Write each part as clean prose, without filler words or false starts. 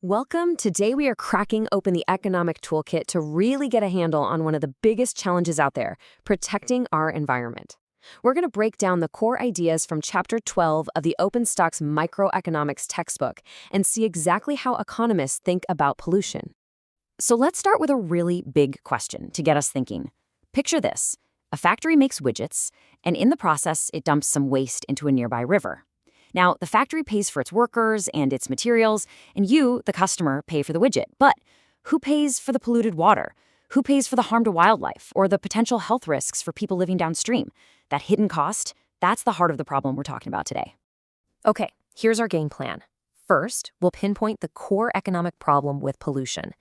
Welcome. Today we are cracking open the economic toolkit to really get a handle on one of the biggest challenges out there, protecting our environment. We're going to break down the core ideas from Chapter 12 of the OpenStax Microeconomics textbook and see exactly how economists think about pollution. So let's start with a really big question to get us thinking. Picture this. A factory makes widgets, and in the process, it dumps some waste into a nearby river. Now, the factory pays for its workers and its materials, and you, the customer, pay for the widget. But who pays for the polluted water? Who pays for the harm to wildlife or the potential health risks for people living downstream? That hidden cost, that's the heart of the problem we're talking about today. Okay, here's our game plan. First, we'll pinpoint the core economic problem with pollution.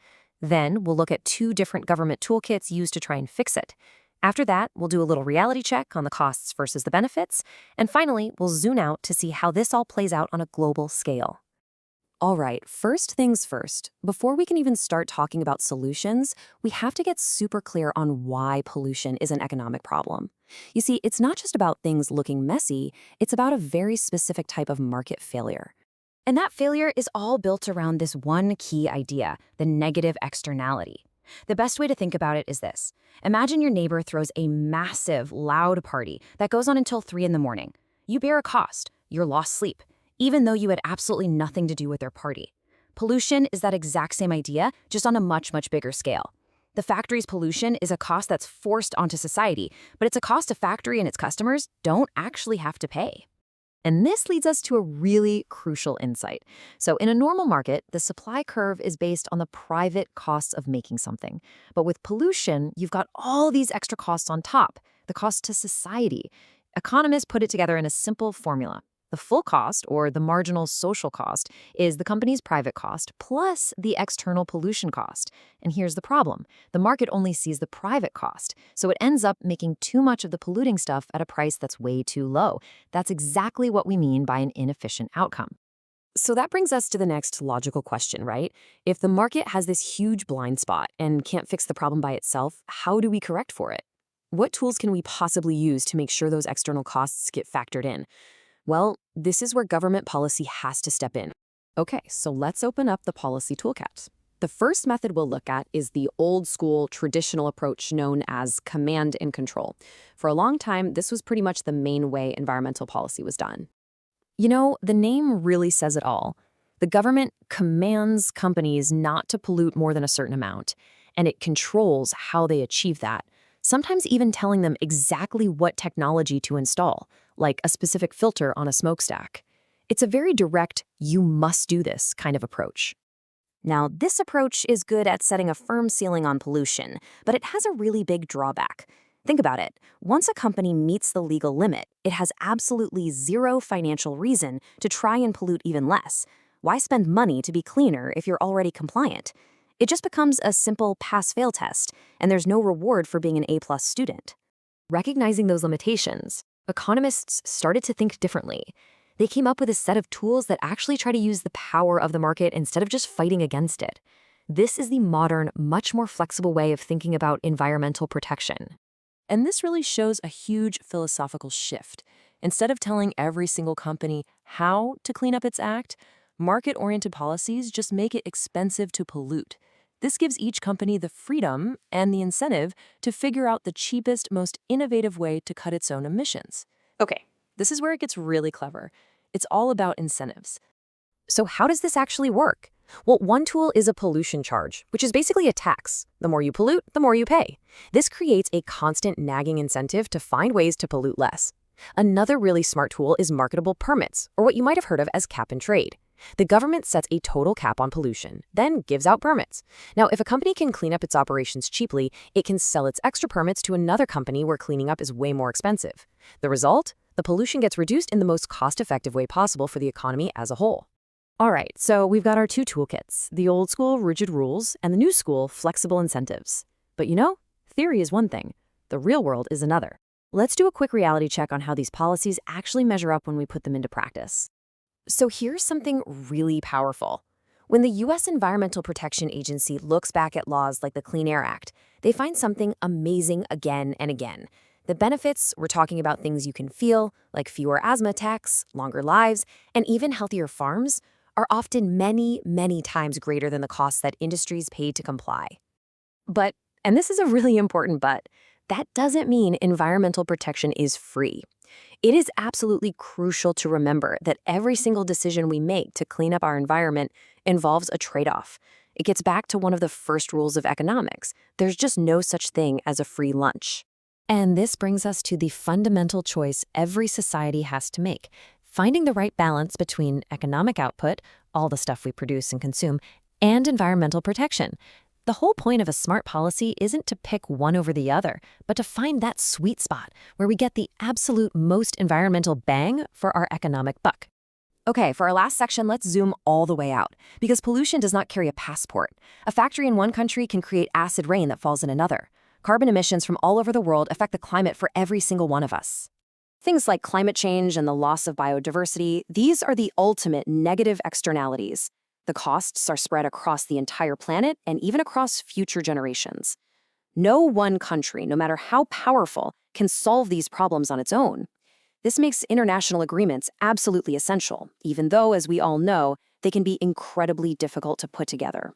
Then, we'll look at two different government toolkits used to try and fix it. After that, we'll do a little reality check on the costs versus the benefits, and finally, we'll zoom out to see how this all plays out on a global scale. All right, first things first, before we can even start talking about solutions, we have to get super clear on why pollution is an economic problem. You see, it's not just about things looking messy, it's about a very specific type of market failure. And that failure is all built around this one key idea, the negative externality. The best way to think about it is this. Imagine your neighbor throws a massive, loud party that goes on until 3 in the morning. You bear a cost, your lost sleep, even though you had absolutely nothing to do with their party. Pollution is that exact same idea, just on a much, much bigger scale. The factory's pollution is a cost that's forced onto society, but it's a cost a factory and its customers don't actually have to pay. And this leads us to a really crucial insight. So in a normal market, the supply curve is based on the private costs of making something. But with pollution, you've got all these extra costs on top, the cost to society. Economists put it together in a simple formula. The full cost, or the marginal social cost, is the company's private cost plus the external pollution cost. And here's the problem. The market only sees the private cost, so it ends up making too much of the polluting stuff at a price that's way too low. That's exactly what we mean by an inefficient outcome. So that brings us to the next logical question, right? If the market has this huge blind spot and can't fix the problem by itself, how do we correct for it? What tools can we possibly use to make sure those external costs get factored in? Well, this is where government policy has to step in. Okay, so let's open up the policy toolkit. The first method we'll look at is the old school traditional approach known as command and control. For a long time, this was pretty much the main way environmental policy was done. You know, the name really says it all. The government commands companies not to pollute more than a certain amount, and it controls how they achieve that, sometimes even telling them exactly what technology to install, like a specific filter on a smokestack. It's a very direct, you must do this kind of approach. Now, this approach is good at setting a firm ceiling on pollution, but it has a really big drawback. Think about it. Once a company meets the legal limit, it has absolutely zero financial reason to try and pollute even less. Why spend money to be cleaner if you're already compliant? It just becomes a simple pass-fail test, and there's no reward for being an A-plus student. Recognizing those limitations, economists started to think differently. They came up with a set of tools that actually try to use the power of the market instead of just fighting against it. This is the modern, much more flexible way of thinking about environmental protection. And this really shows a huge philosophical shift. Instead of telling every single company how to clean up its act, market-oriented policies just make it expensive to pollute. This gives each company the freedom and the incentive to figure out the cheapest, most innovative way to cut its own emissions. Okay, this is where it gets really clever. It's all about incentives. So how does this actually work? Well, one tool is a pollution charge, which is basically a tax. The more you pollute, the more you pay. This creates a constant nagging incentive to find ways to pollute less. Another really smart tool is marketable permits, or what you might have heard of as cap and trade. The government sets a total cap on pollution, then gives out permits. Now, if a company can clean up its operations cheaply, it can sell its extra permits to another company where cleaning up is way more expensive. The result? The pollution gets reduced in the most cost-effective way possible for the economy as a whole. All right, so we've got our two toolkits, the old school rigid rules and the new school flexible incentives. But you know, theory is one thing, the real world is another. Let's do a quick reality check on how these policies actually measure up when we put them into practice. So here's something really powerful. When the U.S. Environmental Protection Agency looks back at laws like the Clean Air Act, they find something amazing again and again. The benefits, we're talking about things you can feel, like fewer asthma attacks, longer lives, and even healthier farms, are often many, many times greater than the costs that industries pay to comply. But, and this is a really important but, that doesn't mean environmental protection is free. It is absolutely crucial to remember that every single decision we make to clean up our environment involves a trade-off. It gets back to one of the first rules of economics. There's just no such thing as a free lunch. And this brings us to the fundamental choice every society has to make: finding the right balance between economic output, all the stuff we produce and consume, and environmental protection. The whole point of a smart policy isn't to pick one over the other, but to find that sweet spot where we get the absolute most environmental bang for our economic buck. Okay, for our last section, let's zoom all the way out, because pollution does not carry a passport. A factory in one country can create acid rain that falls in another. Carbon emissions from all over the world affect the climate for every single one of us. Things like climate change and the loss of biodiversity, these are the ultimate negative externalities. The costs are spread across the entire planet and even across future generations. No one country, no matter how powerful, can solve these problems on its own. This makes international agreements absolutely essential, even though, as we all know, they can be incredibly difficult to put together.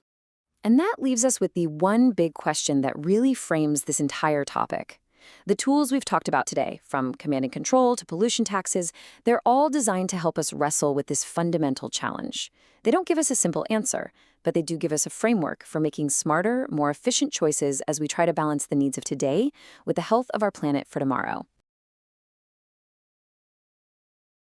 And that leaves us with the one big question that really frames this entire topic. The tools we've talked about today, from command and control to pollution taxes, they're all designed to help us wrestle with this fundamental challenge. They don't give us a simple answer, but they do give us a framework for making smarter, more efficient choices as we try to balance the needs of today with the health of our planet for tomorrow.